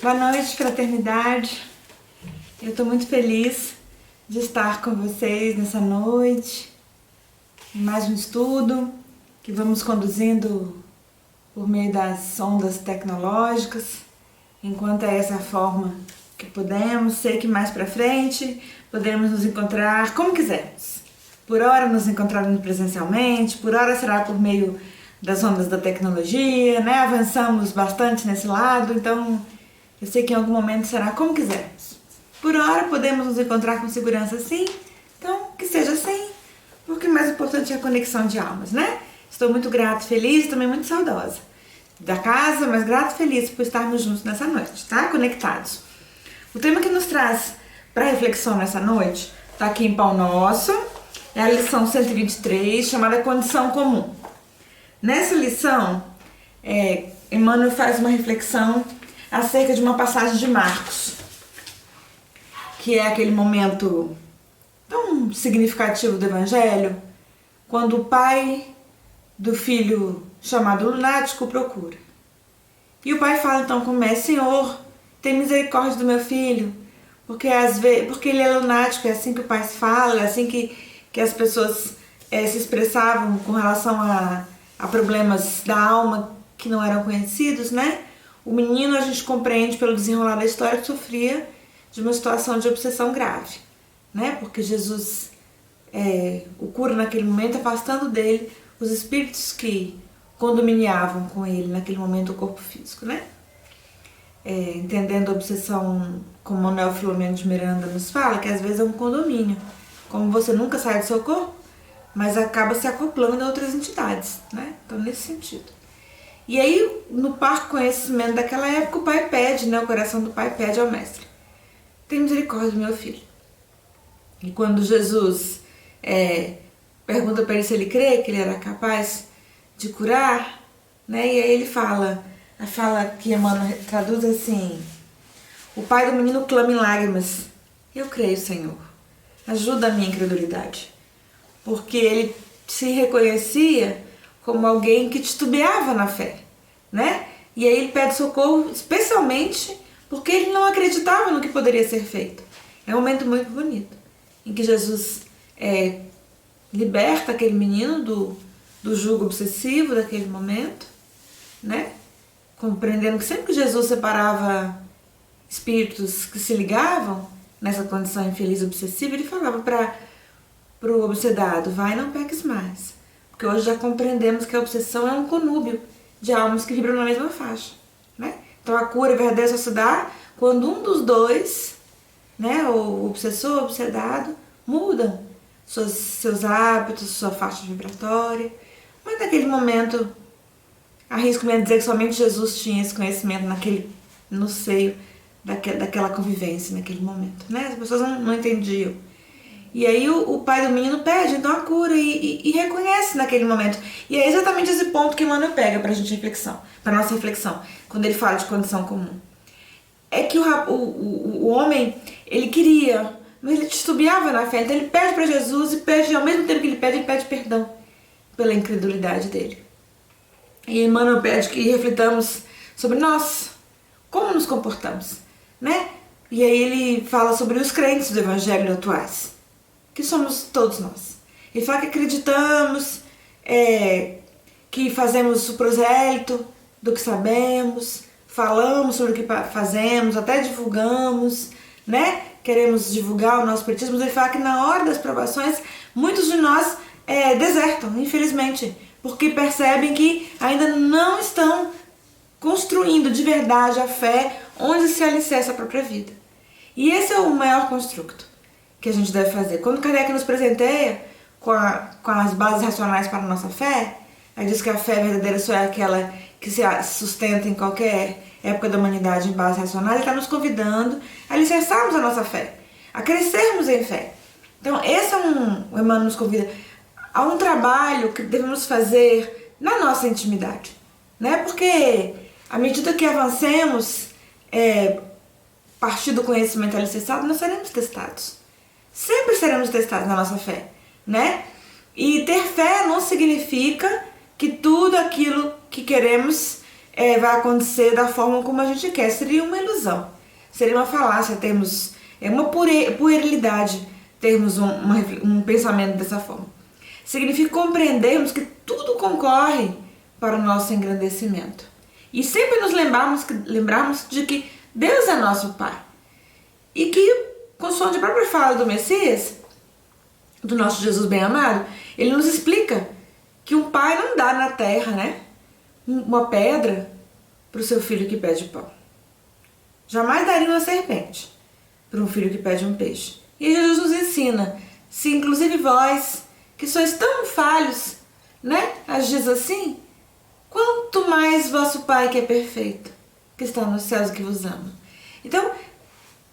Boa noite, fraternidade. Eu estou muito feliz de estar com vocês nessa noite, em mais um estudo que vamos conduzindo por meio das ondas tecnológicas, enquanto é essa forma que podemos. Sei que mais para frente poderemos nos encontrar como quisermos. Por hora nos encontrarmos presencialmente, por hora será por meio das ondas da tecnologia, né? Avançamos bastante nesse lado, então eu sei que em algum momento será como quisermos. Por hora podemos nos encontrar com segurança sim, então que seja assim, porque o mais importante é a conexão de almas, né? Estou muito grata, feliz e também muito saudosa da casa, mas grata e feliz por estarmos juntos nessa noite, tá? Conectados. O tema que nos traz para reflexão nessa noite está aqui em Pão Nosso, é a lição 123, chamada Condição Comum. Nessa lição, Emmanuel faz uma reflexão acerca de uma passagem de Marcos, que é aquele momento tão significativo do Evangelho, quando o pai do filho chamado lunático procura. E o pai fala então com o mestre: Senhor, tem misericórdia do meu filho, porque ele é lunático. É assim que o pai fala, é assim que as pessoas se expressavam com relação a problemas da alma que não eram conhecidos, né? O menino, a gente compreende pelo desenrolar da história, que sofria de uma situação de obsessão grave, né? Porque Jesus o cura naquele momento, afastando dele os espíritos que condominiavam com ele naquele momento o corpo físico, né? Entendendo a obsessão, como Manuel Filomeno de Miranda nos fala, que às vezes é um condomínio, como você nunca sai do seu corpo, mas acaba se acoplando a outras entidades, né? Então, nesse sentido. E aí, no parco conhecimento daquela época, o pai pede, né? O coração do pai pede ao mestre: tem misericórdia do meu filho. E quando Jesus pergunta para ele se ele crê que ele era capaz de curar, né? E aí ele fala, a fala que Emmanuel traduz assim: o pai do menino clama em lágrimas: eu creio, Senhor, ajuda a minha incredulidade. Porque ele se reconhecia como alguém que titubeava na fé, né? E aí ele pede socorro especialmente porque ele não acreditava no que poderia ser feito. É um momento muito bonito em que Jesus liberta aquele menino do jugo obsessivo daquele momento, né? Compreendendo que sempre que Jesus separava espíritos que se ligavam nessa condição infeliz obsessiva, ele falava para o obsedado: vai, não peques mais. Porque hoje já compreendemos que a obsessão é um conúbio de almas que vibram na mesma faixa, né? Então a cura verdadeira só se dá quando um dos dois, né, o obsessor, o obsedado, mudam seus hábitos, sua faixa vibratória. Mas naquele momento, arrisco-me a dizer que somente Jesus tinha esse conhecimento no seio daquela convivência naquele momento, né? As pessoas não entendiam. E aí o pai do menino pede então a cura e reconhece naquele momento. E é exatamente esse ponto que Emmanuel pega pra gente reflexão, pra nossa reflexão, quando ele fala de condição comum. É que o homem, ele queria, mas ele titubeava na fé. Então ele pede para Jesus e pede, ao mesmo tempo que ele pede perdão pela incredulidade dele. E Emmanuel pede que reflitamos sobre nós, como nos comportamos, né? E aí ele fala sobre os crentes do Evangelho atuais, que somos todos nós. Ele fala que acreditamos, que fazemos o prosélito do que sabemos, falamos sobre o que fazemos, até divulgamos, né? Queremos divulgar o nosso espiritismo, mas ele fala que na hora das provações, muitos de nós desertam, infelizmente, porque percebem que ainda não estão construindo de verdade a fé onde se alicerça a própria vida. E esse é o maior construto que a gente deve fazer. Quando Kardec nos presenteia com as bases racionais para a nossa fé, ele diz que a fé verdadeira só é aquela que se sustenta em qualquer época da humanidade em bases racionais. Ele está nos convidando a alicerçarmos a nossa fé, a crescermos em fé. Então esse o Emmanuel nos convida a um trabalho que devemos fazer na nossa intimidade, né? Porque à medida que avancemos, a partir do conhecimento alicerçado, nós seremos testados. Sempre seremos testados na nossa fé, né? E ter fé não significa que tudo aquilo que queremos vai acontecer da forma como a gente quer. Seria uma ilusão, seria uma falácia termos, uma puerilidade termos um pensamento dessa forma. Significa compreendermos que tudo concorre para o nosso engrandecimento. E sempre nos lembrarmos de que Deus é nosso Pai. E que, consoante a própria fala do Messias, do nosso Jesus bem-amado, ele nos explica que um pai não dá na terra, né, uma pedra para o seu filho que pede pão. Jamais daria uma serpente para um filho que pede um peixe. E Jesus nos ensina, se inclusive vós, que sois tão falhos, né, agis assim, quanto mais vosso Pai que é perfeito, que está nos céus e que vos ama. Então,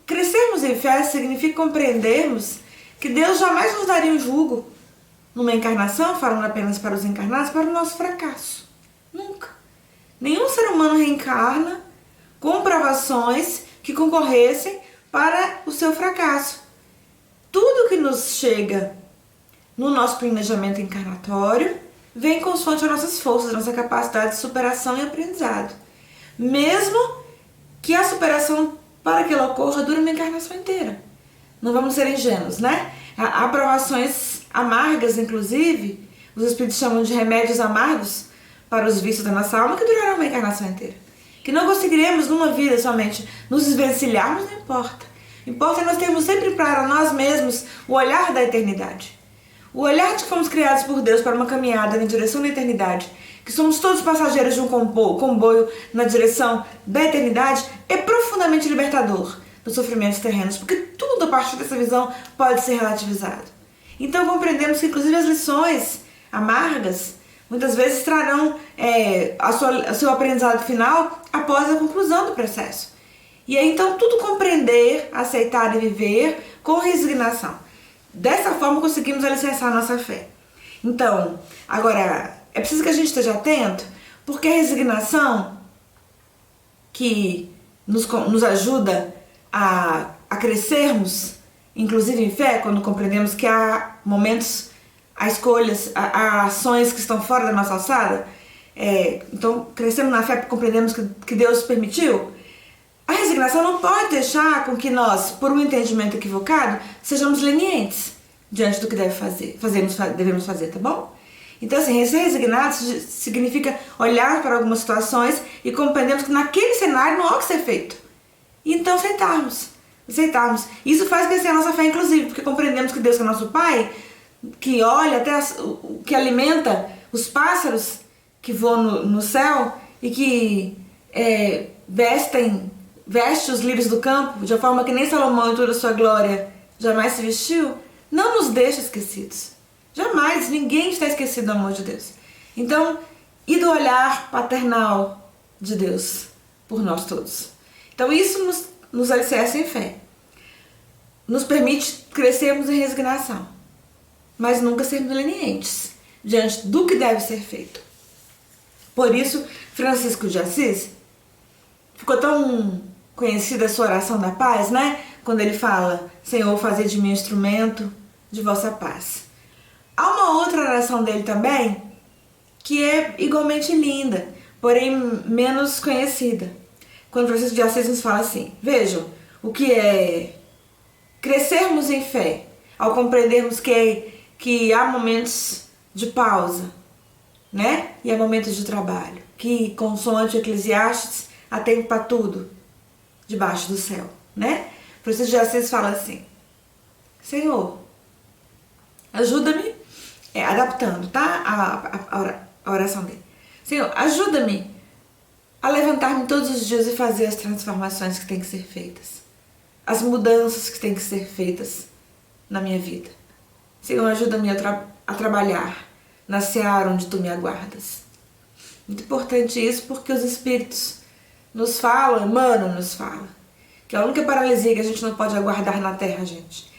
crescermos em fé significa compreendermos que Deus jamais nos daria um jugo numa encarnação, falando apenas para os encarnados, para o nosso fracasso. Nunca. Nenhum ser humano reencarna com provações que concorressem para o seu fracasso. Tudo que nos chega no nosso planejamento encarnatório vem consoante as nossas forças, nossa capacidade de superação e aprendizado. Mesmo que a superação, para que ela ocorra, dure uma encarnação inteira. Não vamos ser ingênuos, né? Há provações amargas, inclusive, os espíritos chamam de remédios amargos para os vícios da nossa alma, que durarão uma encarnação inteira. Que não conseguiremos numa vida somente nos desvencilharmos, não importa. Importa nós termos sempre para nós mesmos o olhar da eternidade. O olhar de que fomos criados por Deus para uma caminhada na direção da eternidade, que somos todos passageiros de um comboio na direção da eternidade, é profundamente libertador dos sofrimentos terrenos, porque tudo a partir dessa visão pode ser relativizado. Então compreendemos que inclusive as lições amargas muitas vezes trarão o seu aprendizado final após a conclusão do processo. E aí então tudo compreender, aceitar e viver com resignação. Dessa forma conseguimos alicerçar a nossa fé. Então, agora, é preciso que a gente esteja atento, porque a resignação que nos ajuda a crescermos, inclusive em fé, quando compreendemos que há momentos, há escolhas, há ações que estão fora da nossa alçada, então crescemos na fé porque compreendemos que Deus permitiu. A resignação não pode deixar com que nós, por um entendimento equivocado, sejamos lenientes diante do que devemos fazer, tá bom? Então, assim, ser resignados significa olhar para algumas situações e compreendermos que naquele cenário não há o que ser feito. E então aceitarmos. Isso faz crescer a nossa fé, inclusive, porque compreendemos que Deus é nosso Pai, que olha até que alimenta os pássaros que voam no céu e que veste os lírios do campo de uma forma que nem Salomão em toda a sua glória jamais se vestiu, não nos deixa esquecidos. Jamais, ninguém está esquecido do amor de Deus. Então, e do olhar paternal de Deus por nós todos. Então isso nos alicerça em fé. Nos permite crescermos em resignação, mas nunca sermos lenientes diante do que deve ser feito. Por isso, Francisco de Assis ficou tão conhecida a sua oração da paz, né? Quando ele fala, Senhor, fazei de mim um instrumento de vossa paz. Há uma outra oração dele também, que é igualmente linda, porém menos conhecida. Quando Francisco de Assis nos fala assim, vejam, o que é crescermos em fé, ao compreendermos que há momentos de pausa, né? E há momentos de trabalho, que consoante Eclesiastes, há tempo para tudo debaixo do céu, né? Francisco de Assis fala assim, Senhor, ajuda-me, adaptando, tá? A oração dele. Senhor, ajuda-me a levantar-me todos os dias e fazer as transformações que têm que ser feitas, as mudanças que têm que ser feitas na minha vida. Senhor, ajuda-me a trabalhar na seara onde Tu me aguardas. Muito importante isso, porque os Espíritos nos falam, Emmanuel nos fala, que a única paralisia que a gente não pode aguardar na Terra, gente,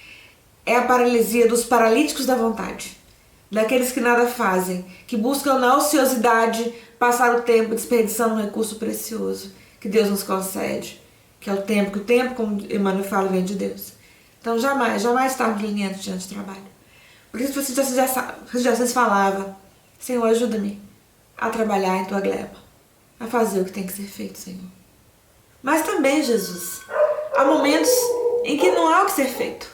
é a paralisia dos paralíticos da vontade, daqueles que nada fazem, que buscam na ociosidade passar o tempo desperdiçando um recurso precioso que Deus nos concede, que é o tempo, que o tempo, como Emmanuel fala, vem de Deus. Então jamais estarmos lenientes diante do trabalho. Porque se você já falava, Senhor, ajuda-me a trabalhar em Tua gleba, a fazer o que tem que ser feito, Senhor. Mas também, Jesus, há momentos em que não há o que ser feito.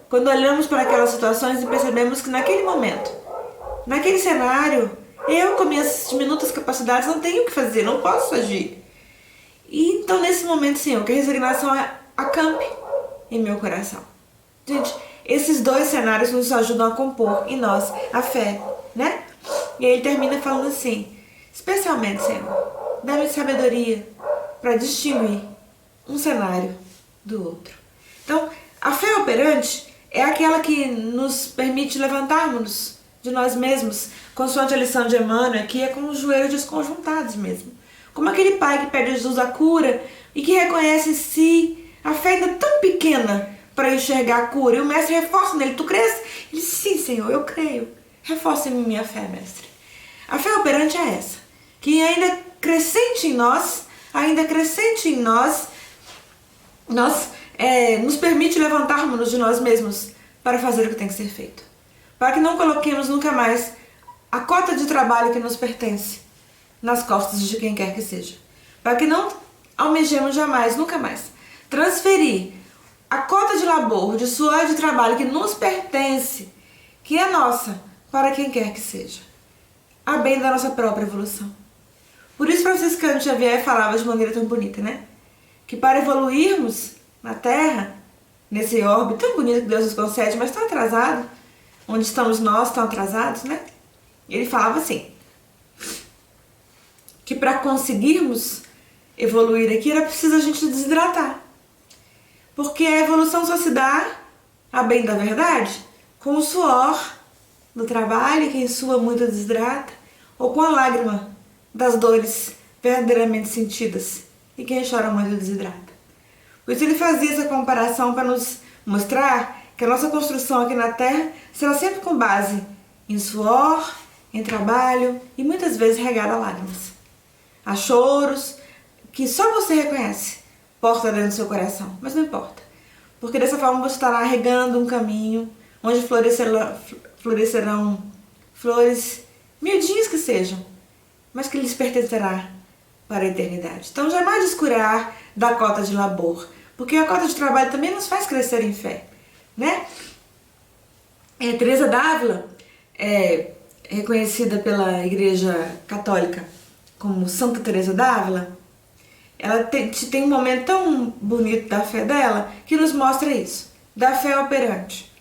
Quando olhamos para aquelas situações e percebemos que naquele momento, naquele cenário, eu com minhas diminutas capacidades não tenho o que fazer, não posso agir. E então nesse momento, Senhor, que a resignação acampe em meu coração. Gente, esses dois cenários nos ajudam a compor em nós a fé, né? E aí ele termina falando assim: especialmente, Senhor, dá-me sabedoria para distinguir um cenário do outro. Então, a fé operante é aquela que nos permite levantarmos de nós mesmos, consoante a lição de Emmanuel, que é com os joelhos desconjuntados mesmo. Como aquele pai que pede a Jesus a cura e que reconhece em si a fé ainda tão pequena para enxergar a cura. E o mestre reforça nele: tu crês? Ele diz: sim, Senhor, eu creio. Reforça em mim minha fé, mestre. A fé operante é essa, que ainda crescente em nós, nos permite levantarmos de nós mesmos para fazer o que tem que ser feito. Para que não coloquemos nunca mais a cota de trabalho que nos pertence nas costas de quem quer que seja. Para que não almejemos jamais, nunca mais, transferir a cota de labor, de suor, de trabalho que nos pertence, que é nossa, para quem quer que seja, a bem da nossa própria evolução. Por isso Franciscano Xavier falava de maneira tão bonita, né? Que para evoluirmos na Terra, nesse orbe tão bonito que Deus nos concede, mas tão atrasado, onde estamos nós tão atrasados, né? Ele falava assim, que para conseguirmos evoluir aqui era preciso a gente desidratar. Porque a evolução só se dá, a bem da verdade, com o suor do trabalho, quem sua muito desidrata, ou com a lágrima das dores verdadeiramente sentidas, e quem chora muito desidrata. Por isso ele fazia essa comparação para nos mostrar que a nossa construção aqui na Terra será sempre com base em suor, em trabalho e muitas vezes regada a lágrimas. Há choros que só você reconhece, porta dentro do seu coração, mas não importa, porque dessa forma você estará regando um caminho onde florescerão flores, miudinhas que sejam, mas que lhes pertencerá para a eternidade. Então jamais descurar da cota de labor, porque a cota de trabalho também nos faz crescer em fé, né? Teresa d'Ávila é reconhecida pela Igreja Católica como Santa Teresa d'Ávila. Ela tem um momento tão bonito da fé dela que nos mostra isso, da fé operante,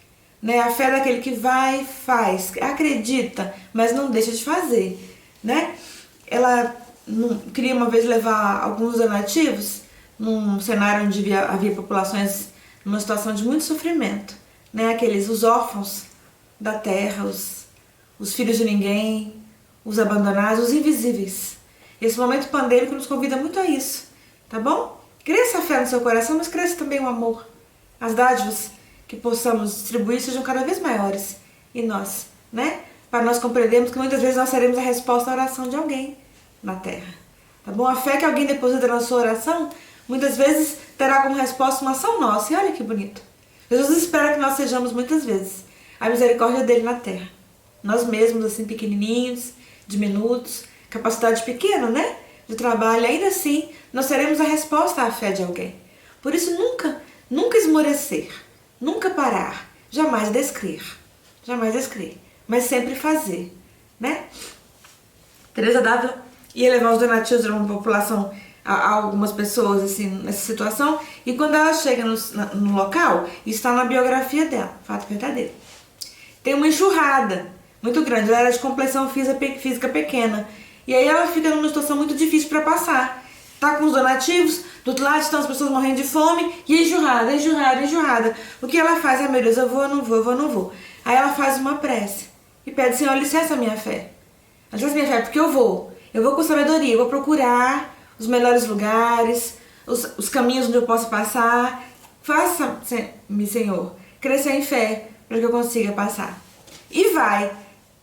né? A fé daquele que vai, faz, acredita, mas não deixa de fazer, né? Ela queria uma vez levar alguns donativos num cenário onde havia populações numa situação de muito sofrimento, né? Os órfãos da terra, os filhos de ninguém, os abandonados, os invisíveis. Esse momento pandêmico nos convida muito a isso, tá bom? Cresça a fé no seu coração, mas cresça também o amor. As dádivas que possamos distribuir sejam cada vez maiores em nós, né? Para nós compreendermos que muitas vezes nós seremos a resposta à oração de alguém na Terra, tá bom? A fé que alguém deposita na sua oração, muitas vezes terá como resposta uma ação nossa, e olha que bonito. Jesus espera que nós sejamos muitas vezes a misericórdia dele na Terra. Nós mesmos, assim, pequenininhos, diminutos, capacidade pequena, né? De trabalho, ainda assim, nós seremos a resposta à fé de alguém. Por isso, nunca esmorecer, nunca parar, jamais descrer, mas sempre fazer, né? Teresa d'Ávila ia levar os donativos de uma população a algumas pessoas assim nessa situação, e quando ela chega no local, está na biografia dela, fato verdadeiro, tem uma enxurrada muito grande, ela era de complexão física pequena, e aí ela fica numa situação muito difícil para passar, tá com os donativos, do outro lado estão as pessoas morrendo de fome, e enxurrada. O que ela faz? Meu Deus, eu vou, não vou. Aí ela faz uma prece e pede: Senhor, licença minha fé, porque eu vou com sabedoria, eu vou procurar os melhores lugares, os caminhos onde eu posso passar. Faça-me, Senhor, crescer em fé para que eu consiga passar. E vai,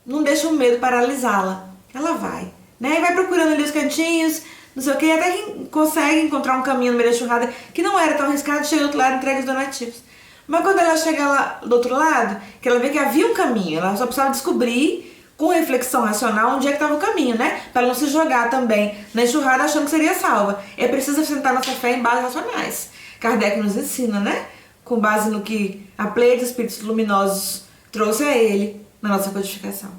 não deixa o medo paralisá-la. Ela vai, né? E vai procurando ali os cantinhos, não sei o que, até que consegue encontrar um caminho no meio da enxurrada que não era tão arriscado, chega do outro lado e entrega os donativos. Mas quando ela chega lá do outro lado, que ela vê que havia um caminho, ela só precisava descobrir com reflexão racional onde é que estava o caminho, né? Para ela não se jogar também na enxurrada achando que seria salva. É preciso assentar nossa fé em bases racionais. Kardec nos ensina, né? Com base no que a pleia de espíritos luminosos trouxe a ele na nossa codificação.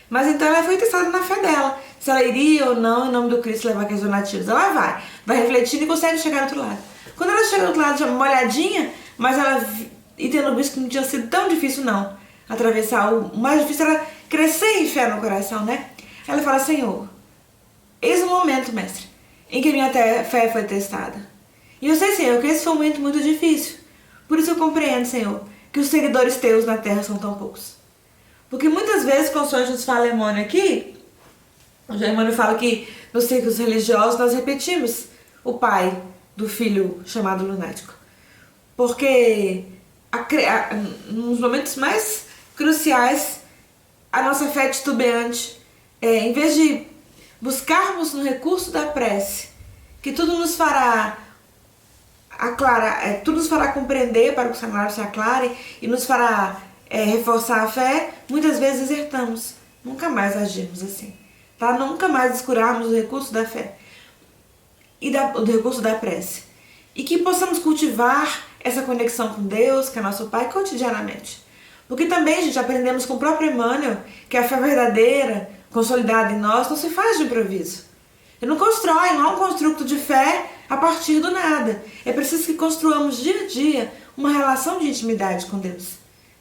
Mas então ela foi testada na fé dela. Se ela iria ou não, em nome do Cristo, levar aqueles donativos. Ela vai refletindo e consegue chegar do outro lado. Quando ela chega do outro lado, já molhadinha, mas ela, e tendo visto que não tinha sido tão difícil não, atravessar, o mais difícil era crescer em fé no coração, né? Ela fala, Senhor, eis o momento, mestre, em que minha fé foi testada. E eu sei, Senhor, que esse foi um momento muito difícil. Por isso eu compreendo, Senhor, que os seguidores teus na terra são tão poucos. Porque muitas vezes, com o São José fala Emmanuel aqui, o Emmanuel fala que nos círculos religiosos nós repetimos o pai do filho chamado lunático. Porque nos momentos mais cruciais, a nossa fé titubeante, em vez de buscarmos no recurso da prece, que tudo nos fará aclarar, tudo nos fará compreender para que o sacrário se aclare e nos fará reforçar a fé, muitas vezes desertamos, nunca mais agimos assim, tá? Nunca mais descurarmos o recurso da fé e do recurso da prece, e que possamos cultivar essa conexão com Deus, que é nosso Pai, cotidianamente. Porque também, gente, aprendemos com o próprio Emmanuel que a fé verdadeira, consolidada em nós, não se faz de improviso. Ele não constrói, não há um construto de fé a partir do nada. É preciso que construamos dia a dia uma relação de intimidade com Deus,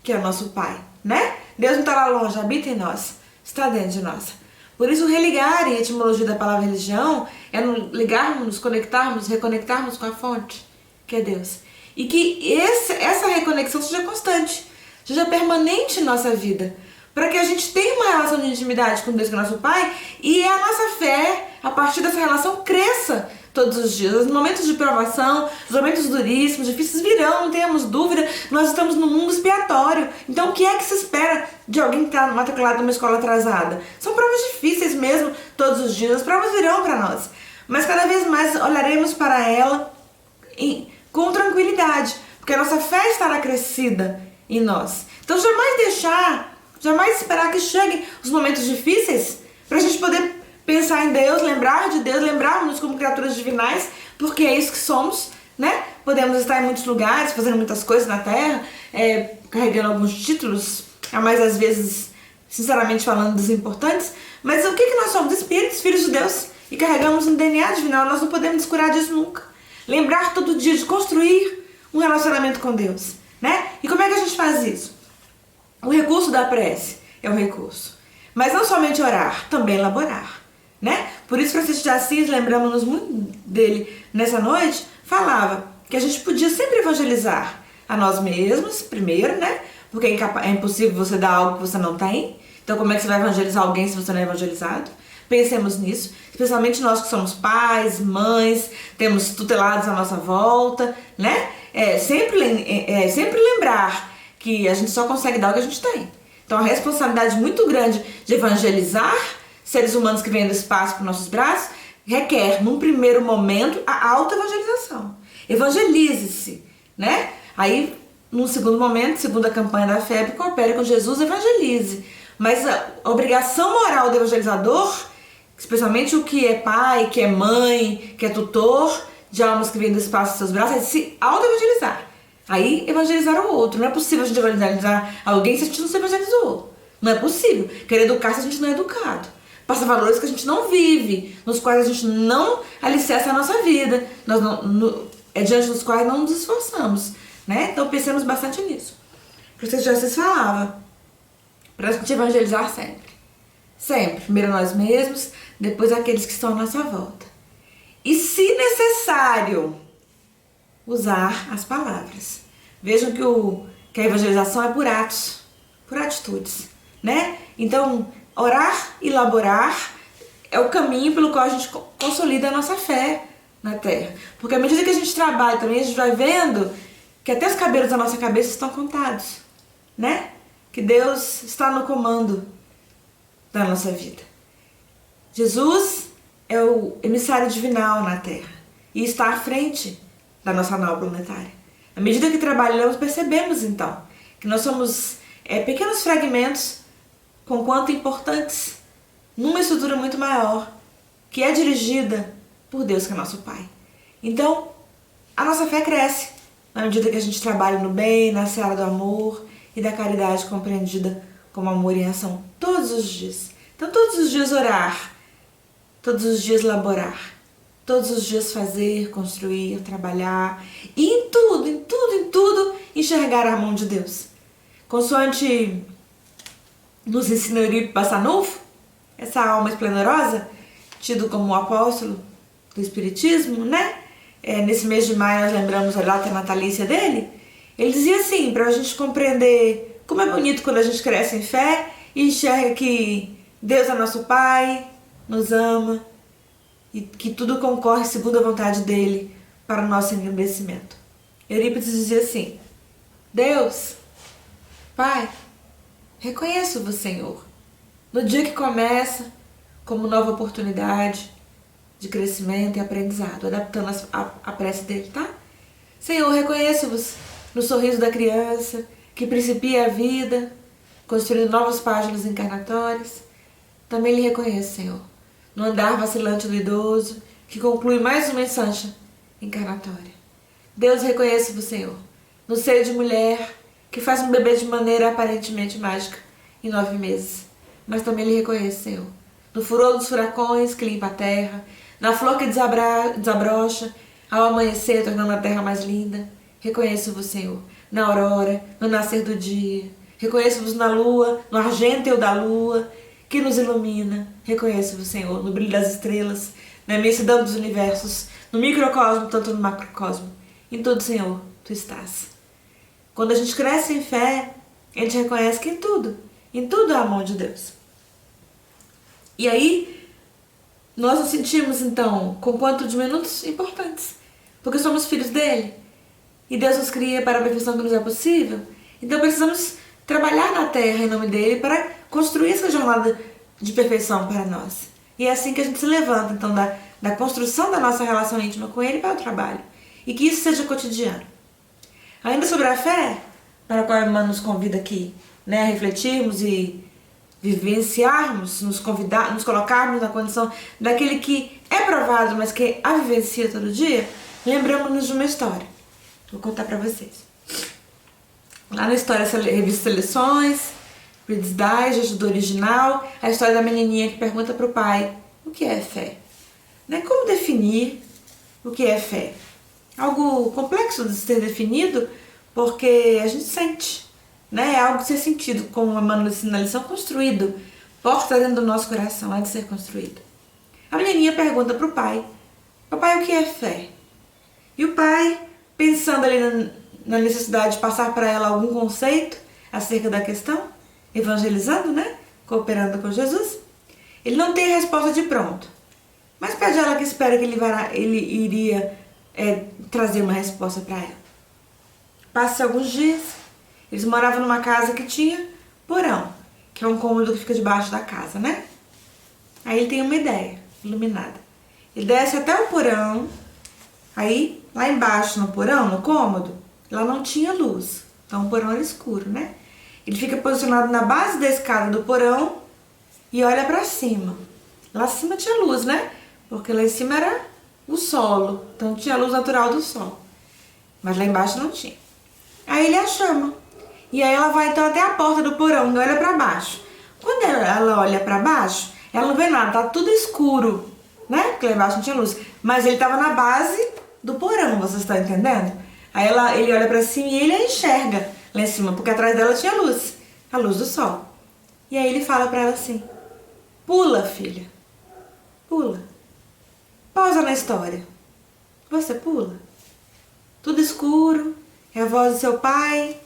que é o nosso Pai, né? Deus não está lá longe, habita em nós, está dentro de nós. Por isso, religar, em etimologia da palavra religião, é ligarmos, nos conectarmos, reconectarmos com a fonte, que é Deus. E que essa reconexão seja constante, seja permanente em nossa vida, para que a gente tenha uma relação de intimidade com Deus, que é nosso Pai, e a nossa fé, a partir dessa relação, cresça todos os dias. Os momentos de provação, os momentos duríssimos, difíceis virão, não tenhamos dúvida, nós estamos num mundo expiatório. Então o que é que se espera de alguém que está matriculado numa escola atrasada? São provas difíceis mesmo, todos os dias, as provas virão para nós. Mas cada vez mais olharemos para ela com tranquilidade, porque a nossa fé estará crescida em nós. Então jamais esperar que cheguem os momentos difíceis para a gente poder pensar em Deus, lembrar de Deus, lembrarmos como criaturas divinais, porque é isso que somos, né? Podemos estar em muitos lugares, fazendo muitas coisas na Terra, carregando alguns títulos, a mais às vezes, sinceramente falando, desimportantes, mas o que nós somos? Espíritos, filhos de Deus, e carregamos um DNA divinal, nós não podemos descurar disso nunca. Lembrar todo dia de construir um relacionamento com Deus, né? E como é que a gente faz isso? O recurso da prece é um recurso, mas não somente orar, também elaborar, né? Por isso Francisco de Assis, lembramos-nos muito dele nessa noite, falava que a gente podia sempre evangelizar a nós mesmos primeiro, né? Porque é impossível você dar algo que você não tem. Então como é que você vai evangelizar alguém se você não é evangelizado? Pensemos nisso, especialmente nós que somos pais, mães, temos tutelados à nossa volta, né? Sempre lembrar que a gente só consegue dar o que a gente tem. Então a responsabilidade muito grande de evangelizar seres humanos que vêm do espaço para os nossos braços requer, num primeiro momento, a auto-evangelização. Evangelize-se, né? Aí, num segundo momento, segundo a campanha da FEB, coopere com Jesus, evangelize. Mas a obrigação moral do evangelizador, especialmente o que é pai, que é mãe, que é tutor de almas que vêm do espaço dos seus braços, é se auto-evangelizar. Aí, evangelizar o outro. Não é possível a gente evangelizar alguém se a gente não se evangelizou. Não é possível. Querer educar se a gente não é educado. Passa valores que a gente não vive, nos quais a gente não alicerça a nossa vida, diante dos quais não nos esforçamos, né? Então pensemos bastante nisso. Francisco de Assis falava para a gente evangelizar sempre. Sempre. Primeiro nós mesmos, depois aqueles que estão à nossa volta. E se necessário, usar as palavras. Vejam que a evangelização é por atos, por atitudes, né? Então, orar e elaborar é o caminho pelo qual a gente consolida a nossa fé na Terra. Porque à medida que a gente trabalha também, a gente vai vendo que até os cabelos da nossa cabeça estão contados, né? Que Deus está no comando da nossa vida. Jesus é o emissário divinal na Terra e está à frente da nossa nau planetária. À medida que trabalhamos, percebemos então que nós somos pequenos fragmentos conquanto importantes, numa estrutura muito maior, que é dirigida por Deus, que é nosso Pai. Então, a nossa fé cresce na medida que a gente trabalha no bem, na seara do amor e da caridade compreendida como amor em ação todos os dias. Então, todos os dias orar, todos os dias laborar, todos os dias fazer, construir, trabalhar e em tudo, enxergar a mão de Deus. Consoante nos ensina Eurípides Bassanufo, essa alma esplendorosa, tido como o apóstolo do Espiritismo, né? Nesse mês de maio nós lembramos a data natalícia dele. Ele dizia assim, para a gente compreender como é bonito quando a gente cresce em fé e enxerga que Deus é nosso Pai, nos ama e que tudo concorre segundo a vontade dele para o nosso engrandecimento. Eurípides dizia assim: Deus, Pai, reconheço-vos, Senhor, no dia que começa como nova oportunidade de crescimento e aprendizado, adaptando a prece dele, tá? Senhor, reconheço-vos no sorriso da criança que principia a vida, construindo novas páginas encarnatórias. Também lhe reconheço, Senhor, no andar vacilante do idoso que conclui mais uma instância encarnatória. Deus, reconheço-vos, Senhor, no seio de mulher que faz um bebê de maneira aparentemente mágica em 9 meses. Mas também lhe reconheço, Senhor, no furor dos furacões que limpa a terra, na flor que desabrocha ao amanhecer, tornando a terra mais linda. Reconheço-vos, Senhor, na aurora, no nascer do dia. Reconheço-vos na lua, no argênteo da lua, que nos ilumina. Reconheço-vos, Senhor, no brilho das estrelas, na imensidão dos universos, no microcosmo, tanto no macrocosmo. Em tudo, Senhor, Tu estás. Quando a gente cresce em fé, a gente reconhece que em tudo há a mão de Deus. E aí, nós nos sentimos, então, com quanto diminutos importantes, porque somos filhos dele. E Deus nos cria para a perfeição que nos é possível. Então precisamos trabalhar na terra em nome dele para construir essa jornada de perfeição para nós. E é assim que a gente se levanta, então, da construção da nossa relação íntima com ele para o trabalho. E que isso seja cotidiano. Ainda sobre a fé, para a qual a irmã nos convida aqui, né, a refletirmos e vivenciarmos, nos colocarmos na condição daquele que é provado, mas que a vivencia todo dia, lembramos-nos de uma história. Vou contar para vocês. Lá na história, revista Seleções, Reader's Digest, do original, a história da menininha que pergunta para o pai: o que é fé? Né? Como definir o que é fé? Algo complexo de ser definido, porque a gente sente, né? É algo de ser sentido, como a Emmanuel ensina na lição, construído. Porta dentro do nosso coração, há de ser construído. A menininha pergunta para o pai: papai, o que é fé? E o pai, pensando ali na necessidade de passar para ela algum conceito acerca da questão, evangelizando, né? Cooperando com Jesus, ele não tem a resposta de pronto, mas pede a ela que espera que ele iria trazer uma resposta para ela. Passa alguns dias, eles moravam numa casa que tinha porão, que é um cômodo que fica debaixo da casa, né? Aí ele tem uma ideia iluminada. Ele desce até o porão, aí lá embaixo no porão, no cômodo, lá não tinha luz, então o porão era escuro, né? Ele fica posicionado na base da escada do porão e olha para cima. Lá acima tinha luz, né? Porque lá em cima era o solo, então tinha a luz natural do sol. Mas lá embaixo não tinha. Aí ele a chama. E aí ela vai então até a porta do porão e olha para baixo. Quando ela olha para baixo, ela não vê nada, tá tudo escuro, né? Porque lá embaixo não tinha luz. Mas ele estava na base do porão, vocês estão entendendo? Aí ele olha para cima e ele a enxerga lá em cima, porque atrás dela tinha luz, a luz do sol. E aí ele fala para ela assim: pula, filha, pula. Pausa na história. Você pula. Tudo escuro, é a voz do seu pai,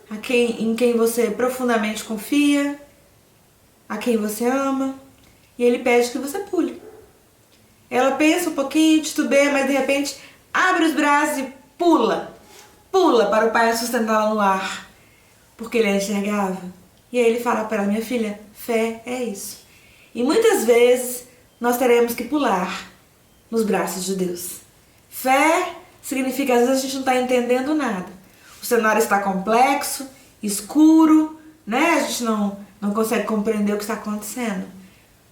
em quem você profundamente confia, a quem você ama, e ele pede que você pule. Ela pensa um pouquinho, titubeia, mas de repente abre os braços e pula. Pula para o pai sustentá-la no ar, porque ele a enxergava. E aí ele fala para ela: minha filha, fé é isso. E muitas vezes nós teremos que pular nos braços de Deus. Fé significa, às vezes, a gente não está entendendo nada. O cenário está complexo, escuro, né? A gente não não consegue compreender o que está acontecendo.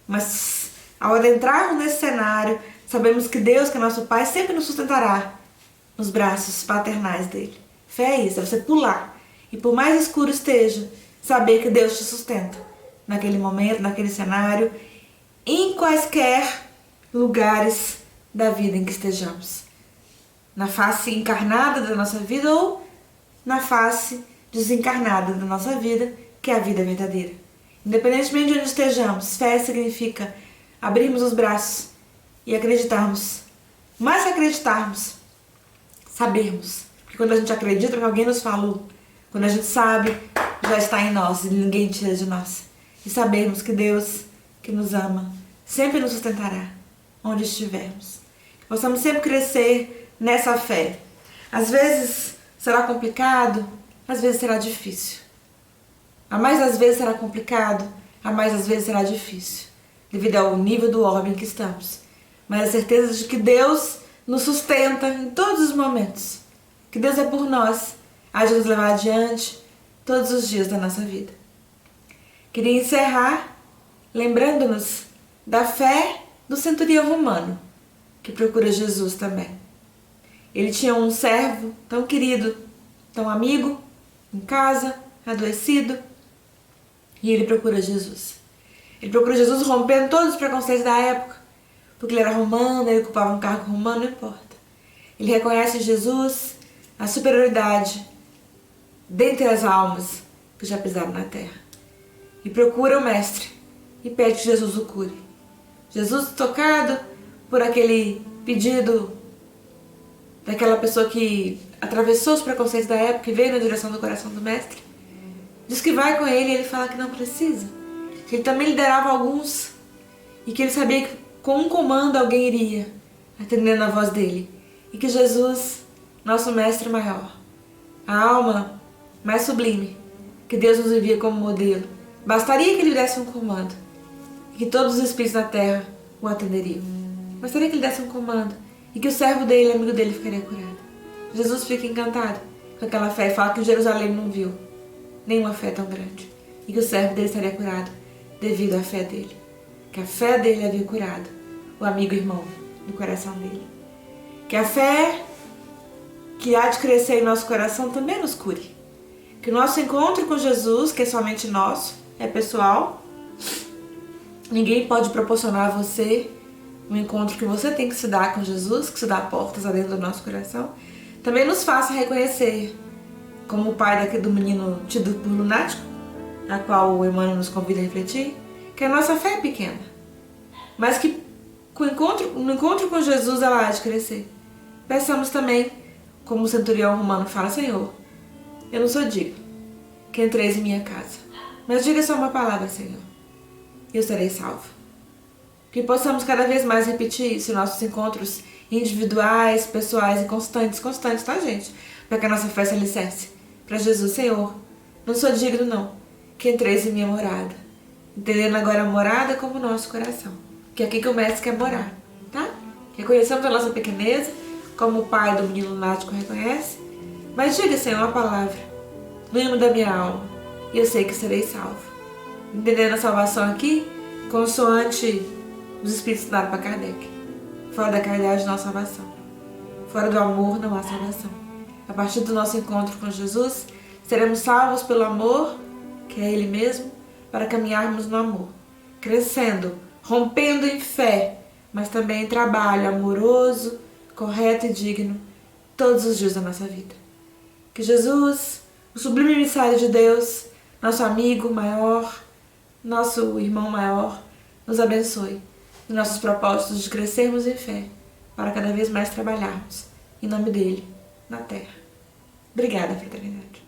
Mas ao adentrarmos nesse cenário, sabemos que Deus, que é nosso Pai, sempre nos sustentará nos braços paternais dele. Fé é isso, é você pular. E por mais escuro esteja, saber que Deus te sustenta naquele momento, naquele cenário, em quaisquer lugares da vida em que estejamos. Na face encarnada da nossa vida ou na face desencarnada da nossa vida, que é a vida verdadeira. Independentemente de onde estejamos, fé significa abrirmos os braços e acreditarmos. Mais que acreditarmos, sabermos. Porque quando a gente acredita que alguém nos falou, quando a gente sabe, já está em nós e ninguém tira de nós. E sabermos que Deus, que nos ama, sempre nos sustentará onde estivermos. Que possamos sempre crescer nessa fé. Às vezes será complicado, às vezes será difícil. A mais das vezes será complicado, a mais das vezes será difícil, devido ao nível do orbe em que estamos. Mas a certeza de que Deus nos sustenta em todos os momentos. Que Deus é por nós, há de nos levar adiante todos os dias da nossa vida. Queria encerrar lembrando-nos da fé do centurião romano, que procura Jesus também. Ele tinha um servo tão querido, tão amigo, em casa, adoecido, e ele procura Jesus. Ele procura Jesus rompendo todos os preconceitos da época, porque ele era romano, ele ocupava um cargo romano, não importa. Ele reconhece em Jesus a superioridade dentre as almas que já pisaram na terra. E procura o Mestre e pede que Jesus o cure. Jesus, tocado por aquele pedido daquela pessoa que atravessou os preconceitos da época e veio na direção do coração do Mestre, diz que vai com ele e ele fala que não precisa. Que ele também liderava alguns e que ele sabia que com um comando alguém iria, atendendo a voz dele. E que Jesus, nosso Mestre maior, a alma mais sublime, que Deus nos envia como modelo, bastaria que ele desse um comando e que todos os espíritos da terra o atenderiam. Bastaria que ele desse um comando e que o servo dele, amigo dele, ficaria curado. Jesus fica encantado com aquela fé e fala que Jerusalém não viu nenhuma fé tão grande e que o servo dele estaria curado devido à fé dele. Que a fé dele havia curado o amigo irmão do coração dele. Que a fé que há de crescer em nosso coração também nos cure. Que o nosso encontro com Jesus, que é somente nosso, é pessoal. Ninguém pode proporcionar a você um encontro que você tem que se dar com Jesus, que se dá portas dentro do nosso coração. Também nos faça reconhecer, como o pai do menino tido por lunático, a qual o Emmanuel nos convida a refletir, que a nossa fé é pequena, mas que no encontro com Jesus ela há de crescer. Peçamos também, como o centurião romano fala: Senhor, eu não sou digno que entreis em minha casa, mas diga só uma palavra, Senhor, e eu serei salvo. Que possamos cada vez mais repetir isso em nossos encontros individuais, pessoais e constantes, tá, gente? Para que a nossa fé se alicerce para Jesus. Senhor, não sou digno não que entreis em minha morada, entendendo agora a morada como o nosso coração, que é aqui que o Mestre quer morar, tá? Reconhecemos a nossa pequeneza, como o pai do menino lunático reconhece, mas diga, Senhor, uma palavra no hino da minha alma, e eu sei que serei salvo. Entendendo a salvação aqui, consoante os Espíritos ensinaram para Kardec. Fora da caridade não há salvação. Fora do amor não há salvação. A partir do nosso encontro com Jesus, seremos salvos pelo amor, que é Ele mesmo, para caminharmos no amor, crescendo, rompendo em fé, mas também em trabalho amoroso, correto e digno, todos os dias da nossa vida. Que Jesus, o sublime emissário de Deus, nosso amigo maior, nosso irmão maior, nos abençoe em nossos propósitos de crescermos em fé, para cada vez mais trabalharmos em nome dele, na terra. Obrigada, fraternidade.